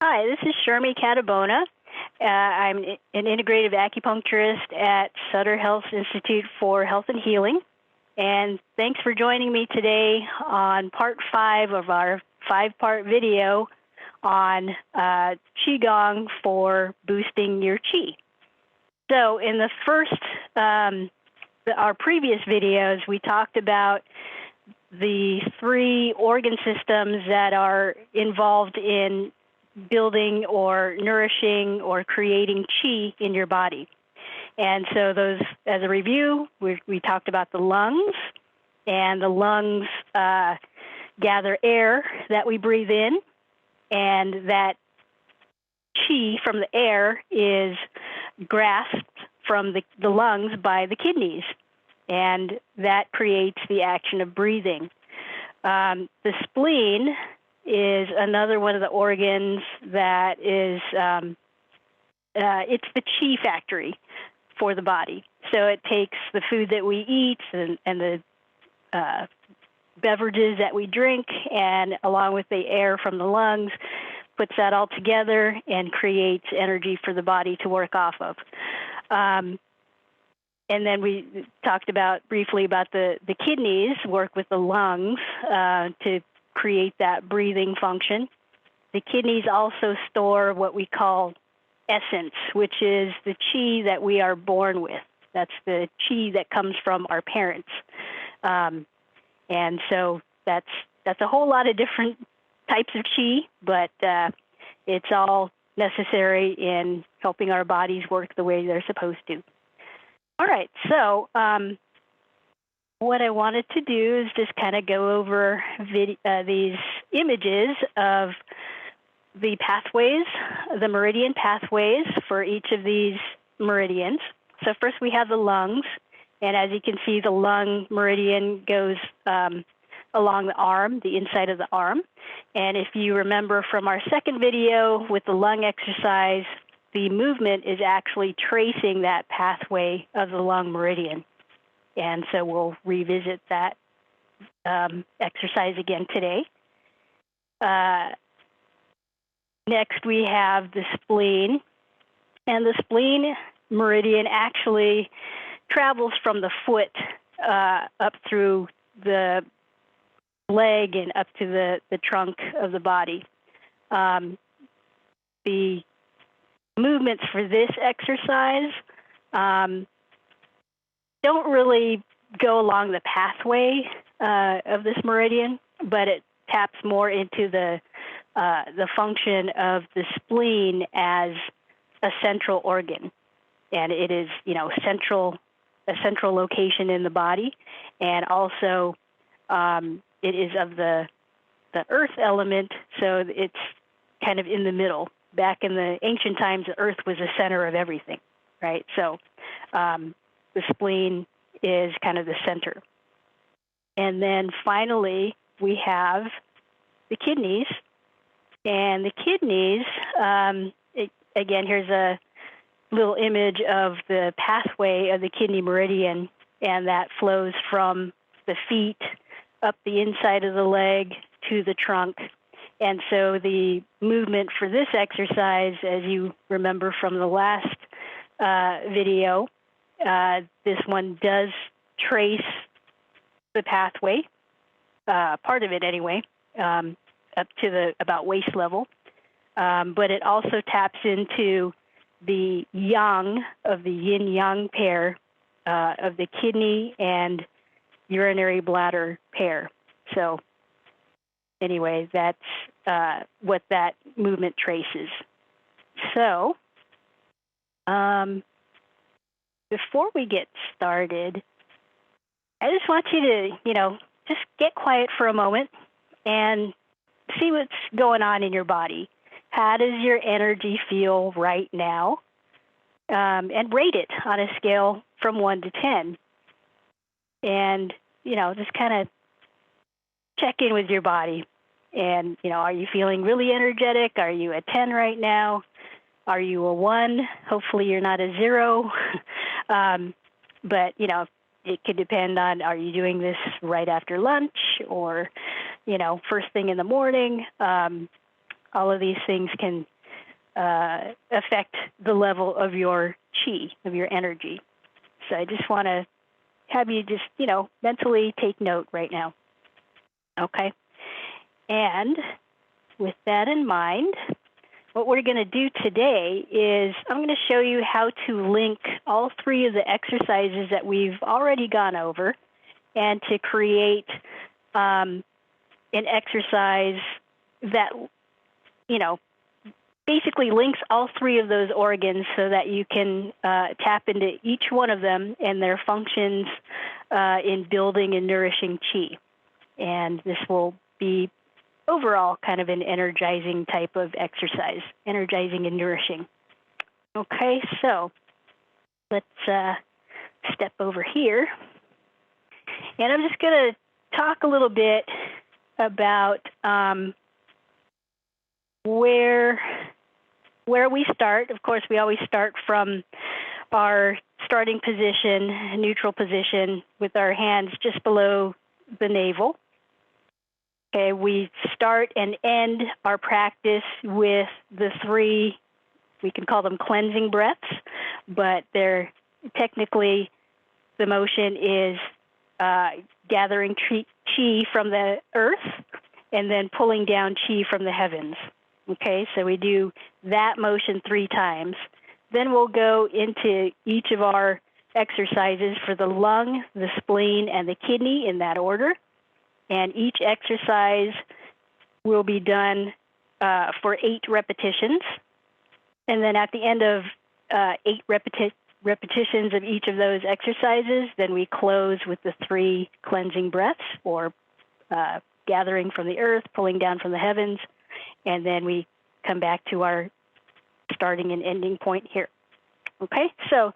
Hi, this is Shermie Cadabona. I'm an integrative acupuncturist at Sutter Health Institute for Health and Healing. And thanks for joining me today on part 5 of our 5-part video on Qigong for boosting your Qi. So in the first, our previous videos, we talked about the 3 organ systems that are involved in building or nourishing or creating Qi in your body. And so those, as a review, we talked about the lungs, and the lungs gather air that we breathe in, and that Qi from the air is grasped from the lungs by the kidneys, and that creates the action of breathing. The spleen is another one of the organs that is, it's the Qi factory for the body. So it takes the food that we eat and the beverages that we drink, and along with the air from the lungs, puts that all together and creates energy for the body to work off of. And then we talked briefly about the kidneys work with the lungs to create that breathing function. The kidneys also store what we call essence, which is the Qi that we are born with. That's the Qi that comes from our parents. And so that's a whole lot of different types of Qi, but it's all necessary in helping our bodies work the way they're supposed to. All right, so what I wanted to do is just kind of go over these images of the pathways, the meridian pathways for each of these meridians. So first we have the lungs, and as you can see, the lung meridian goes along the arm, the inside of the arm. And if you remember from our second video with the lung exercise, the movement is actually tracing that pathway of the lung meridian. And so we'll revisit that exercise again today. Next, we have the spleen. And the spleen meridian actually travels from the foot up through the leg and up to the trunk of the body. The movements for this exercise don't really go along the pathway of this meridian, but it taps more into the function of the spleen as a central organ, and it is, a central location in the body, and also it is of the earth element, so it's kind of in the middle. Back in the ancient times, the earth was the center of everything, right? So the spleen is kind of the center. And then finally, we have the kidneys. And the kidneys, again, here's a little image of the pathway of the kidney meridian, and that flows from the feet up the inside of the leg to the trunk. And so the movement for this exercise, as you remember from the last video, this one does trace the pathway, part of it anyway, up to about waist level. But it also taps into the yang of the yin-yang pair of the kidney and urinary bladder pair. So anyway, that's what that movement traces. So before we get started, I just want you to, just get quiet for a moment and see what's going on in your body. How does your energy feel right now? And rate it on a scale from 1 to 10. And, just kind of check in with your body. And, are you feeling really energetic? Are you a 10 right now? Are you a 1? Hopefully you're not a 0. But, it could depend on, are you doing this right after lunch or, first thing in the morning? all of these things can affect the level of your chi, of your energy. So I just want to have you just, mentally take note right now. Okay? And with that in mind, what we're going to do today is I'm going to show you how to link all three of the exercises that we've already gone over and to create an exercise that, basically links all three of those organs so that you can tap into each one of them and their functions in building and nourishing chi. And this will be overall kind of an energizing type of exercise, energizing and nourishing. Okay, so let's step over here. And I'm just going to talk a little bit about where we start. Of course, we always start from our starting position, neutral position, with our hands just below the navel. Okay, we start and end our practice with the three, we can call them cleansing breaths, but they're technically, the motion is gathering chi from the earth and then pulling down chi from the heavens. Okay, so we do that motion 3 times. Then we'll go into each of our exercises for the lung, the spleen, and the kidney in that order. And each exercise will be done for 8 repetitions. And then at the end of 8 repetitions of each of those exercises, then we close with the 3 cleansing breaths, or gathering from the earth, pulling down from the heavens, and then we come back to our starting and ending point here. Okay, so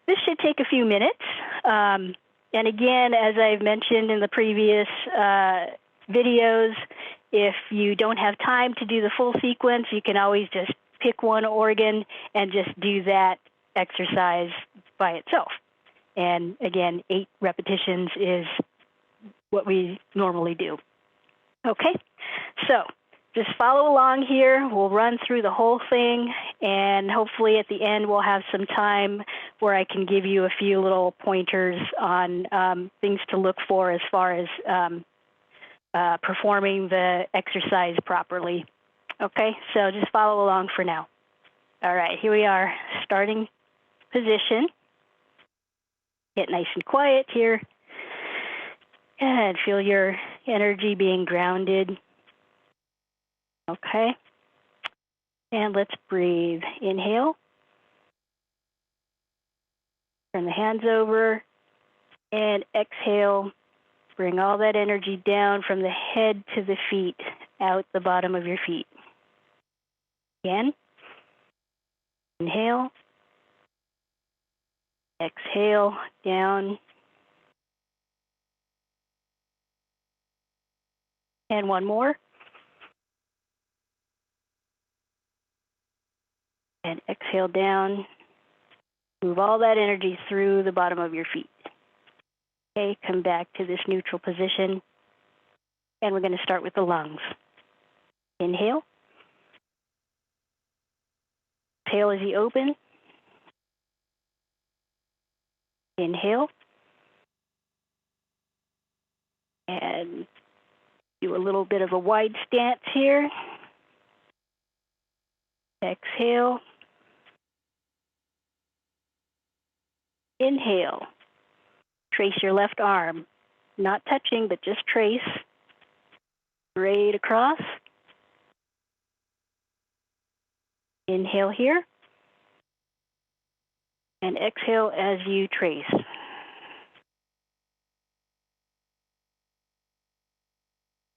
this should take a few minutes. And again, as I've mentioned in the previous videos, if you don't have time to do the full sequence, you can always just pick one organ and just do that exercise by itself. And again, 8 repetitions is what we normally do. Okay, so just follow along here. We'll run through the whole thing, and hopefully at the end we'll have some time where I can give you a few little pointers on things to look for as far as performing the exercise properly. Okay, so just follow along for now. All right, here we are, starting position. Get nice and quiet here, and feel your energy being grounded. Okay, and let's breathe. Inhale. Turn the hands over, and exhale. Bring all that energy down from the head to the feet, out the bottom of your feet. Again. Inhale. Exhale, down. And one more. And exhale down. Move all that energy through the bottom of your feet. Okay, come back to this neutral position. And we're going to start with the lungs. Inhale. Exhale as you open. Inhale. And do a little bit of a wide stance here. Exhale. Inhale. Trace your left arm. Not touching, but just trace. Straight across. Inhale here. And exhale as you trace.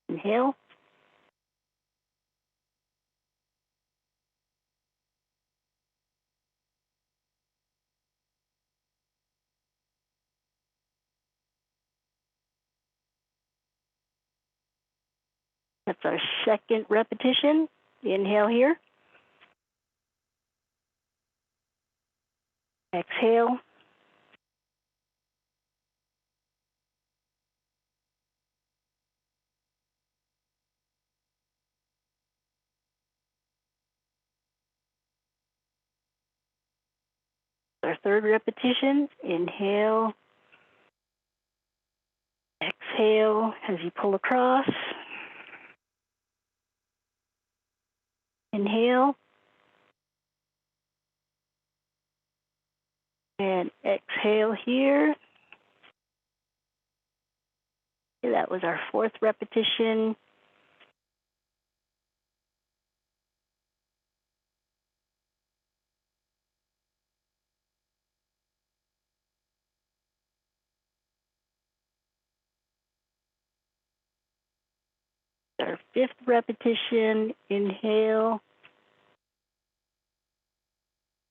Inhale. That's our second repetition. Inhale here. Exhale. our third repetition. Inhale. Exhale as you pull across. Inhale. And exhale here. That was our fourth repetition. Our fifth repetition. Inhale.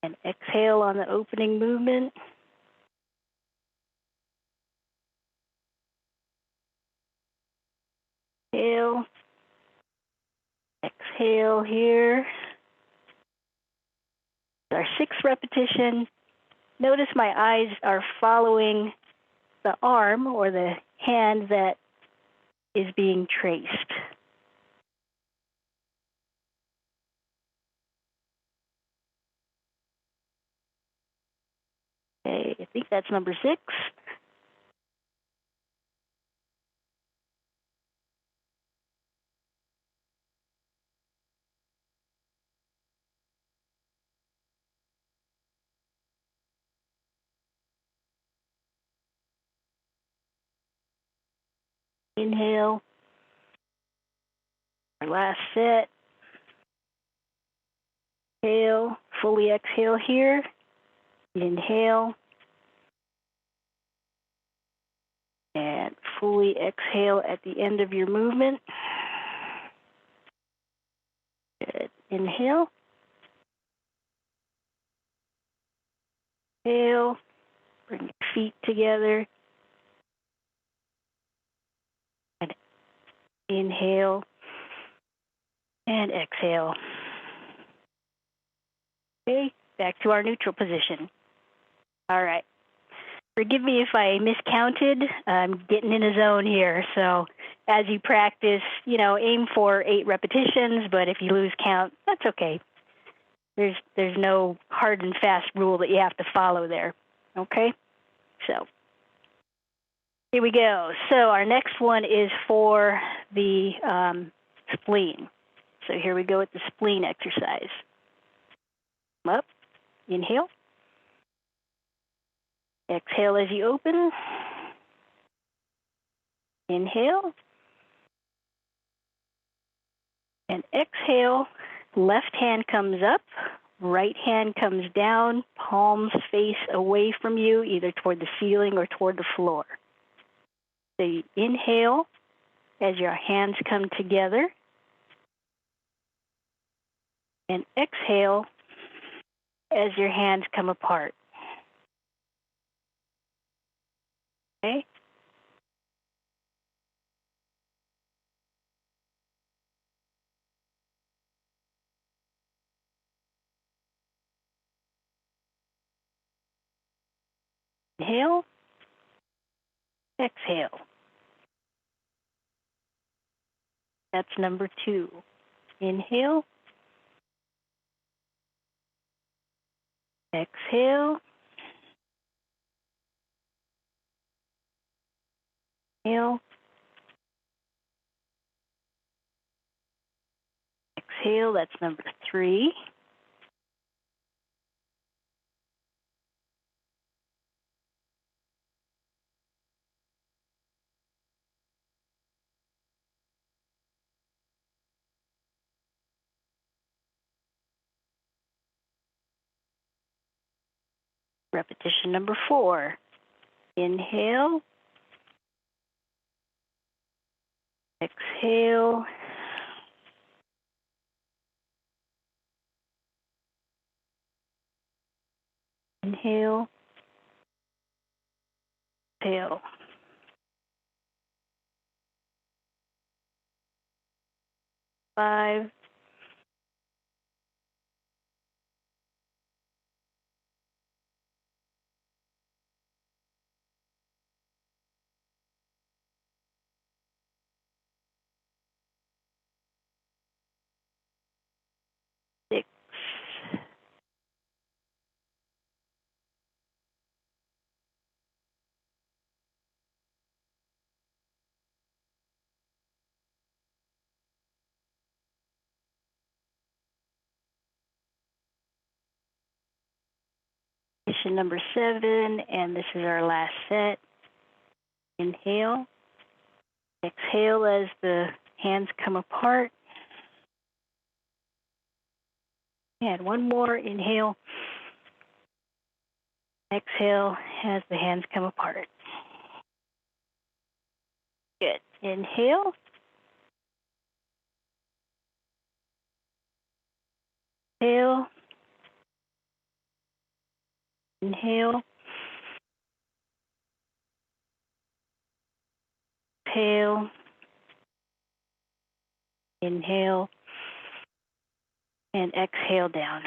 And exhale on the opening movement. Inhale. Exhale here. Our sixth repetition. Notice my eyes are following the arm or the hand that is being traced. Okay, I think that's number 6. Inhale. Our last set. Inhale, fully exhale here. Inhale. And fully exhale at the end of your movement. Good. Inhale. Exhale. Bring your feet together. And inhale. And exhale. Okay, back to our neutral position. All right. Forgive me if I miscounted. I'm getting in a zone here. So as you practice, aim for 8 repetitions, but if you lose count, that's okay. There's no hard and fast rule that you have to follow there. Okay? So here we go. So our next one is for the spleen. So here we go with the spleen exercise. Up, inhale. Exhale as you open. Inhale. And exhale. Left hand comes up. Right hand comes down. Palms face away from you, either toward the ceiling or toward the floor. So you inhale as your hands come together. And exhale as your hands come apart. Okay? Inhale. Exhale. That's number 2. Inhale. Exhale. Inhale. Exhale. That's number 3. Repetition number 4. Inhale. Exhale. Inhale. Exhale. 5. 6. repetition number 7, and this is our last set. Inhale. Exhale as the hands come apart. And one more. Inhale. Exhale as the hands come apart. Good. Inhale. Exhale. Inhale. Exhale. Inhale. And exhale down.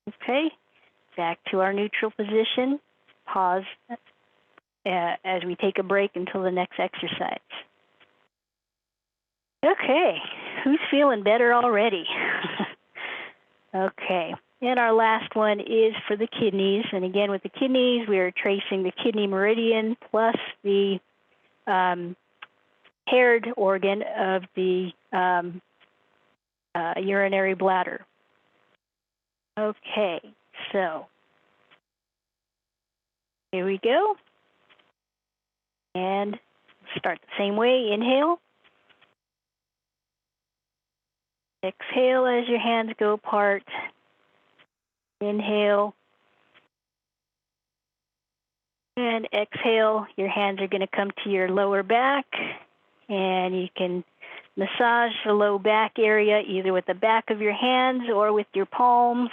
Okay. Back to our neutral position. Pause as we take a break until the next exercise. Okay. Who's feeling better already? Okay. And our last one is for the kidneys. And again, with the kidneys, we are tracing the kidney meridian plus the paired organ of the urinary bladder. Okay, so here we go. And start the same way. Inhale. Exhale as your hands go apart. Inhale. And exhale. Your hands are going to come to your lower back. And you can massage the low back area either with the back of your hands or with your palms.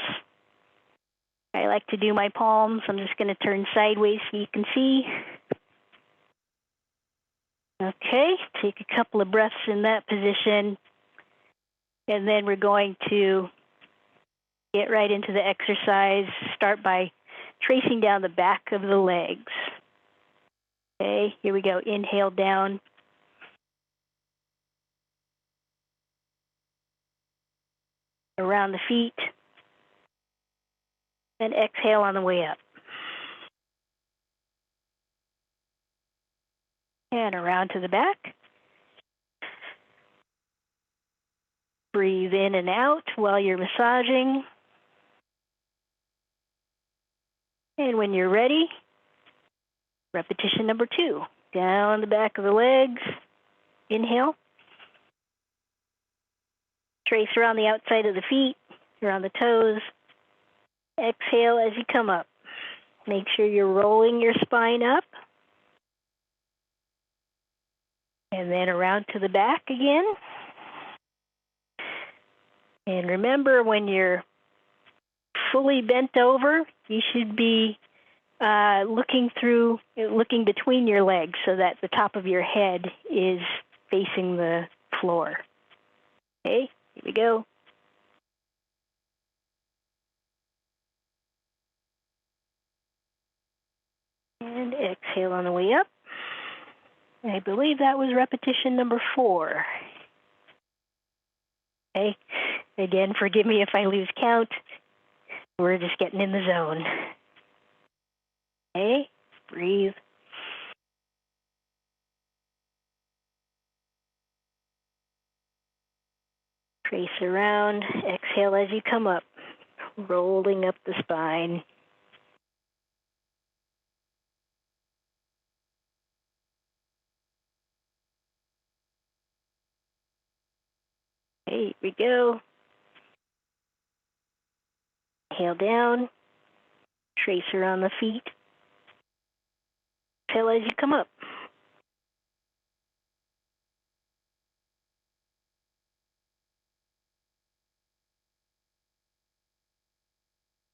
I like to do my palms. I'm just going to turn sideways so you can see. Okay, take a couple of breaths in that position. And then we're going to get right into the exercise. Start by tracing down the back of the legs. Okay, here we go. Inhale down. Around the feet. And exhale on the way up. And around to the back. Breathe in and out while you're massaging. And when you're ready, repetition number 2. Down the back of the legs. Inhale. Trace around the outside of the feet, around the toes. Exhale as you come up. Make sure you're rolling your spine up. And then around to the back again. And remember, when you're fully bent over, you should be looking between your legs so that the top of your head is facing the floor. Okay, here we go. And exhale on the way up. I believe that was repetition number 4. Okay, again, forgive me if I lose count. We're just getting in the zone. Okay, breathe. Trace around. Exhale as you come up, rolling up the spine. Okay, here we go. Inhale down. Trace around the feet. Exhale as you come up.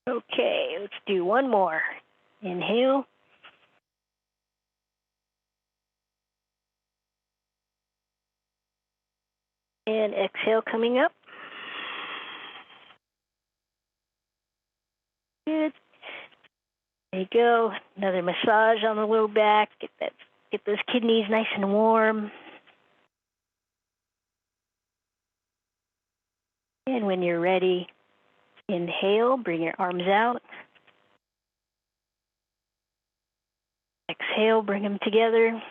Okay, let's do one more. Inhale. And exhale coming up. Good. There you go. Another massage on the low back. Get those kidneys nice and warm. And when you're ready, inhale, bring your arms out. Exhale, bring them together.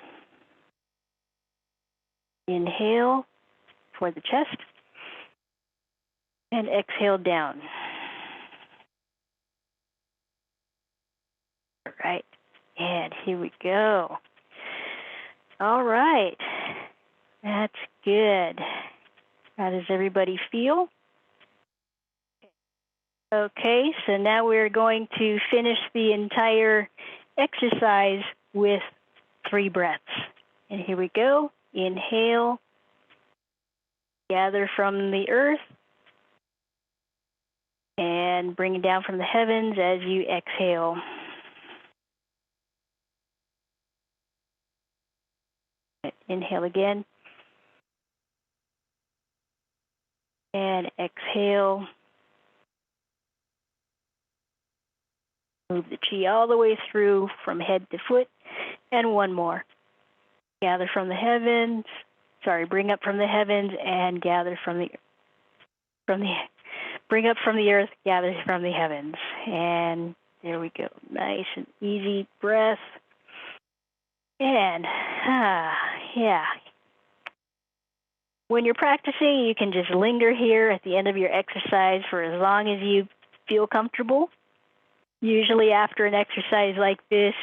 Inhale for the chest. And exhale down. All right, and here we go. All right, that's good. How does everybody feel? Okay, so now we're going to finish the entire exercise with 3 breaths. And here we go. Inhale, gather from the earth, and bring it down from the heavens as you exhale. Inhale again. And exhale. Move the chi all the way through from head to foot. And one more. Gather from the heavens. Bring up from the heavens and gather bring up from the earth, gather from the heavens. And there we go. Nice and easy breath. And, yeah. When you're practicing, you can just linger here at the end of your exercise for as long as you feel comfortable. Usually after an exercise like this,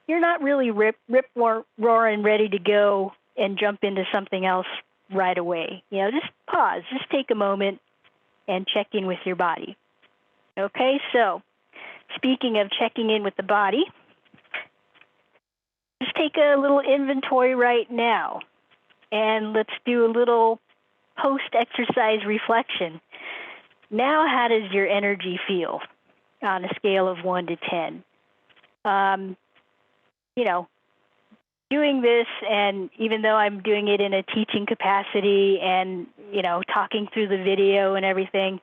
you're not really roaring ready to go and jump into something else right away. Just pause. Just take a moment and check in with your body. Okay, so speaking of checking in with the body, just take a little inventory right now, and let's do a little post-exercise reflection. Now, how does your energy feel on a scale of 1 to 10? Doing this, and even though I'm doing it in a teaching capacity and, talking through the video and everything,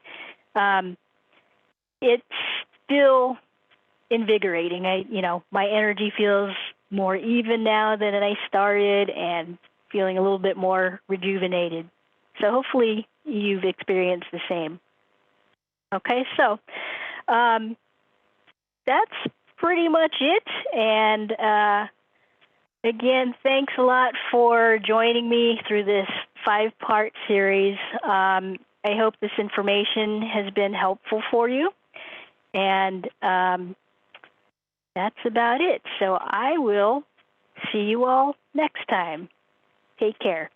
it's still invigorating. My energy feels more even now than I started and feeling a little bit more rejuvenated. So hopefully you've experienced the same. Okay, so that's pretty much it. And again, thanks a lot for joining me through this 5-part series. I hope this information has been helpful for you. And that's about it. So I will see you all next time. Take care.